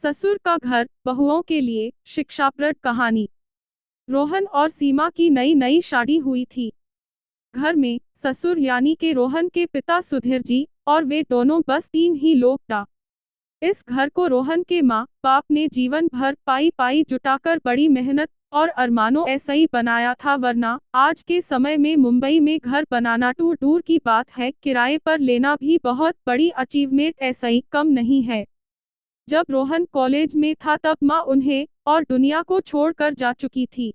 ससुर का घर, बहुओं के लिए शिक्षाप्रद कहानी। रोहन और सीमा की नई नई शादी हुई थी। घर में ससुर यानी के रोहन के पिता सुधीर जी और वे दोनों बस 3 ही लोग था। इस घर को रोहन के माँ बाप ने जीवन भर पाई पाई जुटाकर बड़ी मेहनत और अरमानों ऐसा ही बनाया था, वरना आज के समय में मुंबई में घर बनाना तो दूर की बात है, किराए पर लेना भी बहुत बड़ी अचीवमेंट ऐसा ही कम नहीं है। जब रोहन कॉलेज में था तब माँ उन्हें और दुनिया को छोड़कर जा चुकी थी।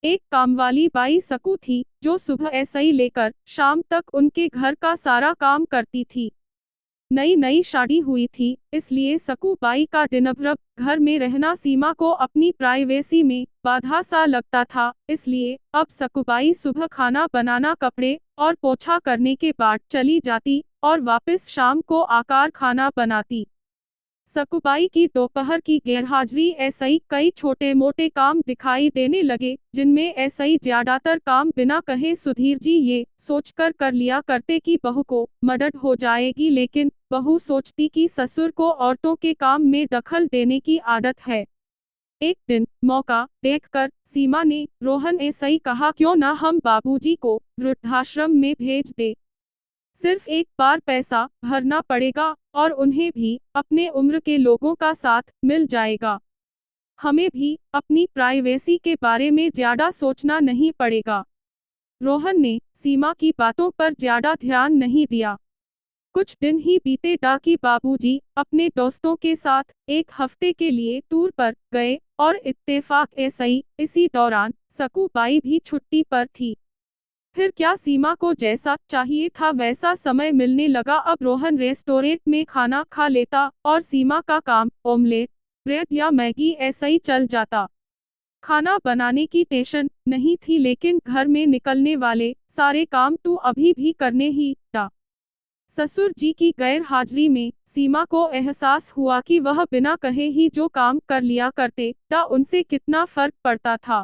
एक कामवाली बाई सकू थी जो सुबह ऐसा ही लेकर शाम तक उनके घर का सारा काम करती थी। नई नई शादी हुई थी, इसलिए सकू बाई का दिनभर घर में रहना सीमा को अपनी प्राइवेसी में बाधा सा लगता था। इसलिए अब सकुबाई सुबह खाना बनाना, कपड़े और पोछा करने के बाद चली जाती और वापस शाम को आकर खाना बनाती। सकुबाई की दोपहर की गैरहाजिरी ऐसा ही कई छोटे मोटे काम दिखाई देने लगे, जिनमें ऐसा ही ज्यादातर काम बिना कहे सुधीर जी ये सोचकर कर लिया करते कि बहू को मदद हो जाएगी, लेकिन बहू सोचती कि ससुर को औरतों के काम में दखल देने की आदत है। एक दिन मौका देखकर सीमा ने रोहन ऐसा ही कहा, क्यों ना हम बाबूजी को वृद्धाश्रम में भेज दे। सिर्फ एक बार पैसा भरना पड़ेगा और उन्हें भी अपने उम्र के लोगों का साथ मिल जाएगा। हमें भी अपनी प्राइवेसी के बारे में ज्यादा सोचना नहीं पड़ेगा। रोहन ने सीमा की बातों पर ज्यादा ध्यान नहीं दिया। कुछ दिन ही बीते कि बाबूजी अपने दोस्तों के साथ एक हफ्ते के लिए टूर पर गए और इत्तेफाक ऐसा ही इसी दौरान सकू बाई भी छुट्टी पर थी। फिर क्या सीमा को जैसा चाहिए था वैसा समय मिलने लगा। अब रोहन रेस्टोरेंट में खाना खा लेता और सीमा का काम ऑमलेट, ब्रेड या मैगी ऐसा ही चल जाता। खाना बनाने की टेंशन नहीं थी, लेकिन घर में निकलने वाले सारे काम तो अभी भी करने ही था। ससुर जी की गैर हाजिरी में सीमा को एहसास हुआ कि वह बिना कहे ही जो काम कर लिया करते था उनसे कितना फर्क पड़ता था।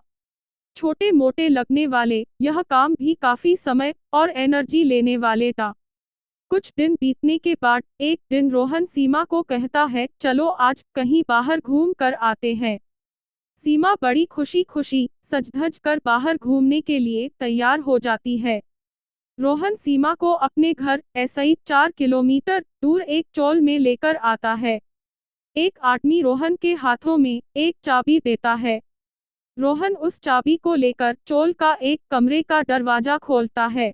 छोटे मोटे लगने वाले यह काम भी काफी समय और एनर्जी लेने वाले था। कुछ दिन बीतने के बाद एक दिन रोहन सीमा को कहता है, चलो आज कहीं बाहर घूम कर आते हैं। सीमा बड़ी खुशी खुशी सज धज कर बाहर घूमने के लिए तैयार हो जाती है। रोहन सीमा को अपने घर ऐसा ही 4 किलोमीटर दूर एक चौल में लेकर आता है। एक आदमी रोहन के हाथों में एक चाबी देता है। रोहन उस चाबी को लेकर चौल का एक कमरे का दरवाजा खोलता है।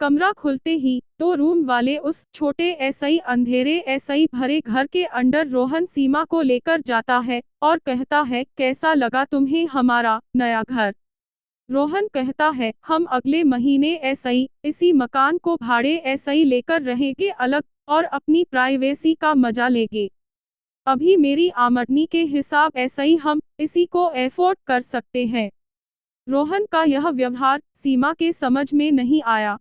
कमरा खुलते ही 2 रूम वाले उस छोटे ऐसा ही अंधेरे ऐसा ही भरे घर के अंदर रोहन सीमा को लेकर जाता है और कहता है, कैसा लगा तुम्हें हमारा नया घर। रोहन कहता है, हम अगले महीने ऐसा ही इसी मकान को भाड़े ऐसा ही लेकर रहेंगे अलग और अपनी प्राइवेसी का मजा लेंगे। अभी मेरी आमदनी के हिसाब ऐसा ही हम इसी को एफोर्ड कर सकते हैं। रोहन का यह व्यवहार सीमा के समझ में नहीं आया।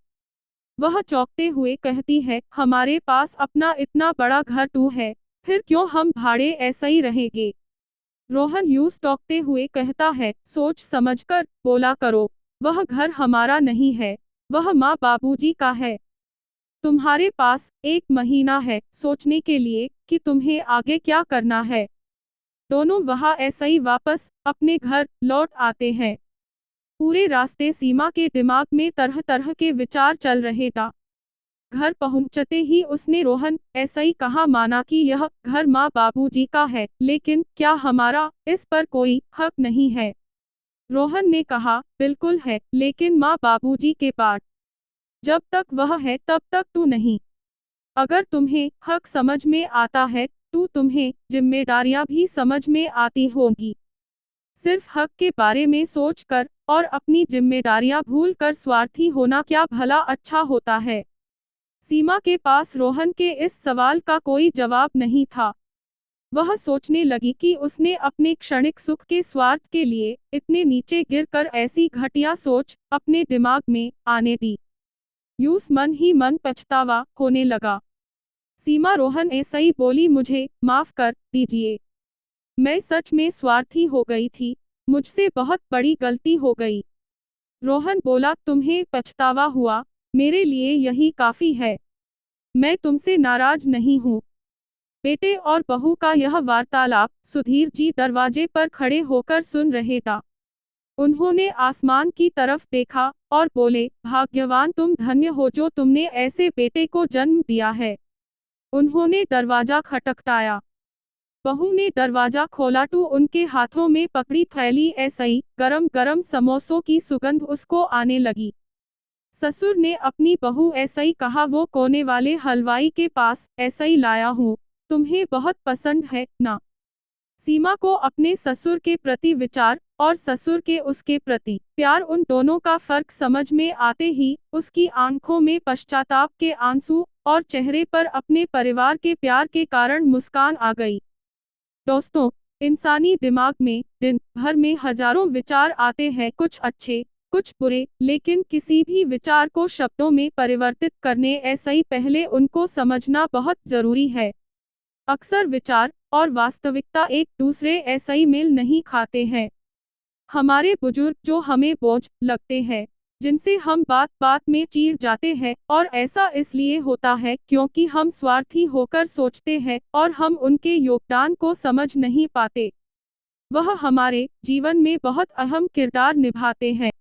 वह चौंकते हुए कहती है, हमारे पास अपना इतना बड़ा घर तो है, फिर क्यों हम भाड़े ऐसा ही रहेंगे। रोहन यूं टोकते हुए कहता है, सोच समझकर बोला करो, वह घर हमारा नहीं है, वह माँ बाबूजी का है। तुम्हारे पास 1 महीना है सोचने के लिए कि तुम्हें आगे क्या करना है। दोनों वहाँ ऐसा ही वापस अपने घर लौट आते हैं। पूरे रास्ते सीमा के दिमाग में तरह तरह के विचार चल रहे था। घर पहुंचते ही उसने रोहन ऐसा ही कहा, माना कि यह घर माँ बाबूजी का है, लेकिन क्या हमारा इस पर कोई हक नहीं है। रोहन ने कहा, बिल्कुल है, लेकिन माँ बाबूजी के पास जब तक वह है तब तक तू नहीं। अगर तुम्हें हक समझ में आता है तो तुम्हें जिम्मेदारियां भी समझ में आती होंगी। सिर्फ हक के बारे में सोचकर और अपनी जिम्मेदारियां भूलकर स्वार्थी होना क्या भला अच्छा होता है। सीमा के पास रोहन के इस सवाल का कोई जवाब नहीं था। वह सोचने लगी कि उसने अपने क्षणिक सुख के स्वार्थ के लिए इतने नीचे गिरकर ऐसी घटिया सोच अपने दिमाग में आने दी। यूं मन ही मन पछतावा होने लगा। सीमा रोहन ऐसा ही बोली, मुझे माफ कर दीजिए, मैं सच में स्वार्थी हो गई थी, मुझसे बहुत बड़ी गलती हो गई। रोहन बोला, तुम्हें पछतावा हुआ, मेरे लिए यही काफी है, मैं तुमसे नाराज नहीं हूँ। बेटे और बहू का यह वार्तालाप सुधीर जी दरवाजे पर खड़े होकर सुन रहे थे। उन्होंने आसमान की तरफ देखा और बोले, भाग्यवान तुम, धन्य हो जो तुमने ऐसे बेटे को जन्म दिया है। उन्होंने दरवाजा खटखटाया। बहू ने दरवाजा खोला तो उनके हाथों में पकड़ी थैली ऐसे ही गरम गरम समोसों की सुगंध उसको आने लगी। ससुर ने अपनी बहू ऐसे ही कहा, वो कोने वाले हलवाई के पास ऐसे ही लाया हूँ, तुम्हें बहुत पसंद है ना। सीमा को अपने ससुर के प्रति विचार और ससुर के उसके प्रति प्यार, उन दोनों का फर्क समझ में आते ही उसकी आंखों में पश्चाताप के आंसू और चेहरे पर अपने परिवार के प्यार के कारण मुस्कान आ गई। दोस्तों, इंसानी दिमाग में दिन भर में हजारों विचार आते हैं, कुछ अच्छे कुछ बुरे, लेकिन किसी भी विचार को शब्दों में परिवर्तित करने ऐसे ही पहले उनको समझना बहुत जरूरी है। अक्सर विचार और वास्तविकता एक दूसरे ऐसे ही मेल नहीं खाते हैं। हमारे बुजुर्ग जो हमें बोझ लगते हैं, जिनसे हम बात बात में चीर जाते हैं, और ऐसा इसलिए होता है क्योंकि हम स्वार्थी होकर सोचते हैं और हम उनके योगदान को समझ नहीं पाते। वह हमारे जीवन में बहुत अहम किरदार निभाते हैं।